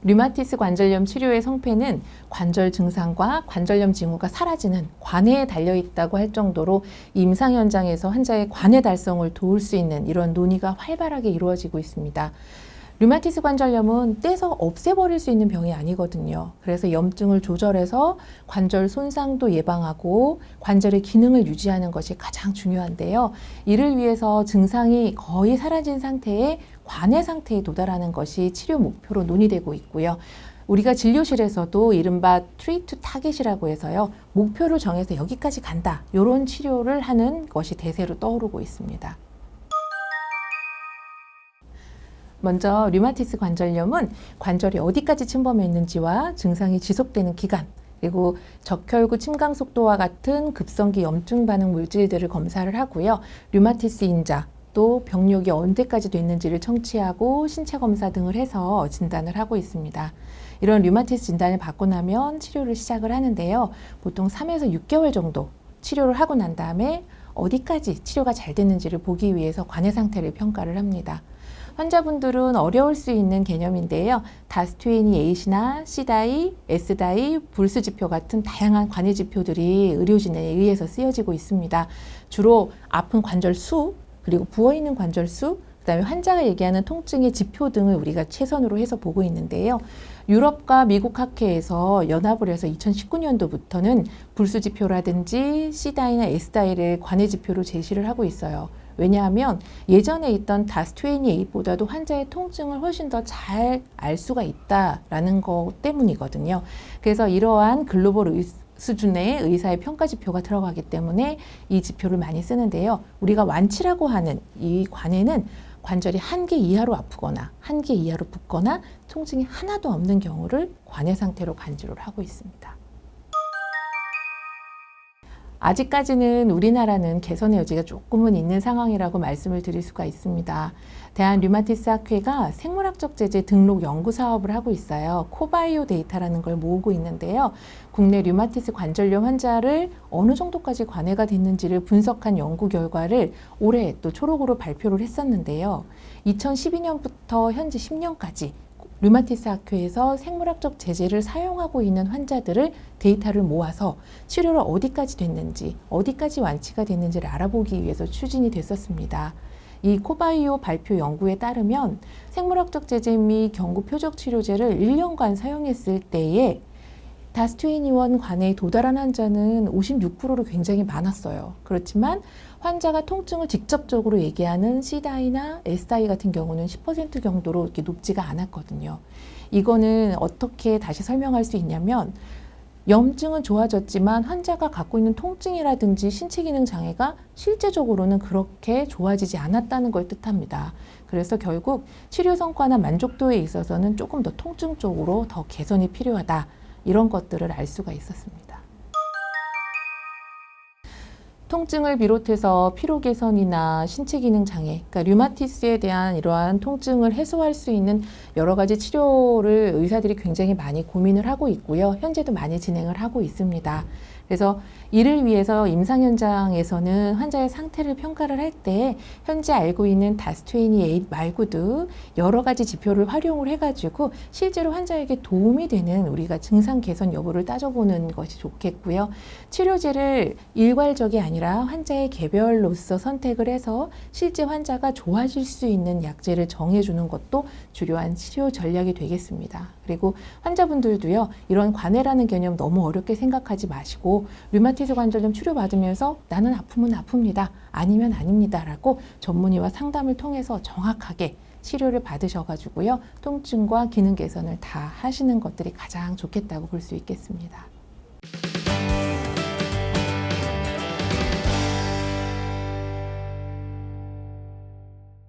류마티스 관절염 치료의 성패는 관절 증상과 관절염 징후가 사라지는 관해에 달려있다고 할 정도로 임상 현장에서 환자의 관해 달성을 도울 수 있는 이런 논의가 활발하게 이루어지고 있습니다. 류마티스 관절염은 떼서 없애버릴 수 있는 병이 아니거든요. 그래서 염증을 조절해서 관절 손상도 예방하고 관절의 기능을 유지하는 것이 가장 중요한데요. 이를 위해서 증상이 거의 사라진 상태에 관해 상태에 도달하는 것이 치료 목표로 논의되고 있고요. 우리가 진료실에서도 이른바 treat to target이라고 해서요. 목표를 정해서 여기까지 간다. 이런 치료를 하는 것이 대세로 떠오르고 있습니다. 먼저 류마티스 관절염은 관절이 어디까지 침범했는지와 증상이 지속되는 기간, 그리고 적혈구 침강 속도와 같은 급성기 염증 반응 물질들을 검사를 하고요. 류마티스 인자, 또 병력이 언제까지 됐는지를 청취하고 신체 검사 등을 해서 진단을 하고 있습니다. 이런 류마티스 진단을 받고 나면 치료를 시작을 하는데요. 보통 3에서 6개월 정도 치료를 하고 난 다음에 어디까지 치료가 잘 됐는지를 보기 위해서 관해 상태를 평가를 합니다. 환자분들은 어려울 수 있는 개념인데요. DAS28이나 C다이, S다이, 불스 지표 같은 다양한 관해 지표들이 의료진에 의해서 쓰여지고 있습니다. 주로 아픈 관절 수, 그리고 부어있는 관절 수, 그다음에 환자가 얘기하는 통증의 지표 등을 우리가 최선으로 해서 보고 있는데요. 유럽과 미국 학회에서 연합을 해서 2019년도부터는 불수 지표라든지 C다이나 S다이를 관해 지표로 제시를 하고 있어요. 왜냐하면 예전에 있던 DAS28보다도 환자의 통증을 훨씬 더 잘 알 수가 있다라는 것 때문이거든요. 그래서 이러한 글로벌 수준의 의사의 평가 지표가 들어가기 때문에 이 지표를 많이 쓰는데요. 우리가 완치라고 하는 이 관해는 관절이 1개 이하로 아프거나 1개 이하로 붓거나 통증이 하나도 없는 경우를 관해 상태로 간주를 하고 있습니다. 아직까지는 우리나라는 개선의 여지가 조금은 있는 상황이라고 말씀을 드릴 수가 있습니다. 대한류마티스 학회가 생물학적 제재 등록 연구 사업을 하고 있어요. 코바이오 데이터라는 걸 모으고 있는데요. 국내 류마티스 관절염 환자를 어느 정도까지 관해가 됐는지를 분석한 연구 결과를 올해 또 초록으로 발표를 했었는데요. 2012년부터 현재 10년까지 류마티스 학회에서 생물학적 제재를 사용하고 있는 환자들을 데이터를 모아서 치료를 어디까지 됐는지, 어디까지 완치가 됐는지를 알아보기 위해서 추진이 됐었습니다. 이 코바이오 발표 연구에 따르면 생물학적 제재 및 경구 표적 치료제를 1년간 사용했을 때에 DAS28 관해에 도달한 환자는 56%로 굉장히 많았어요. 그렇지만 환자가 통증을 직접적으로 얘기하는 C다이나 S다이 같은 경우는 10% 정도로 이렇게 높지가 않았거든요. 이거는 어떻게 다시 설명할 수 있냐면 염증은 좋아졌지만 환자가 갖고 있는 통증이라든지 신체 기능 장애가 실제적으로는 그렇게 좋아지지 않았다는 걸 뜻합니다. 그래서 결국 치료 성과나 만족도에 있어서는 조금 더 통증 쪽으로 더 개선이 필요하다. 이런 것들을 알 수가 있었습니다. 통증을 비롯해서 피로 개선이나 신체 기능 장애, 그러니까 류마티스에 대한 이러한 통증을 해소할 수 있는 여러 가지 치료를 의사들이 굉장히 많이 고민을 하고 있고요. 현재도 많이 진행을 하고 있습니다. 그래서 이를 위해서 임상 현장에서는 환자의 상태를 평가를 할 때 현재 알고 있는 DAS28 말고도 여러 가지 지표를 활용을 해가지고 실제로 환자에게 도움이 되는 우리가 증상 개선 여부를 따져보는 것이 좋겠고요. 치료제를 일괄적이 아니라 환자의 개별로서 선택을 해서 실제 환자가 좋아질 수 있는 약제를 정해주는 것도 주요한 치료 전략이 되겠습니다. 그리고 환자분들도요, 이런 관해라는 개념 너무 어렵게 생각하지 마시고 류마티스 관절염 치료받으면서 나는 아프면 아픕니다. 아니면 아닙니다. 라고 전문의와 상담을 통해서 정확하게 치료를 받으셔가지고요. 통증과 기능 개선을 다 하시는 것들이 가장 좋겠다고 볼 수 있겠습니다.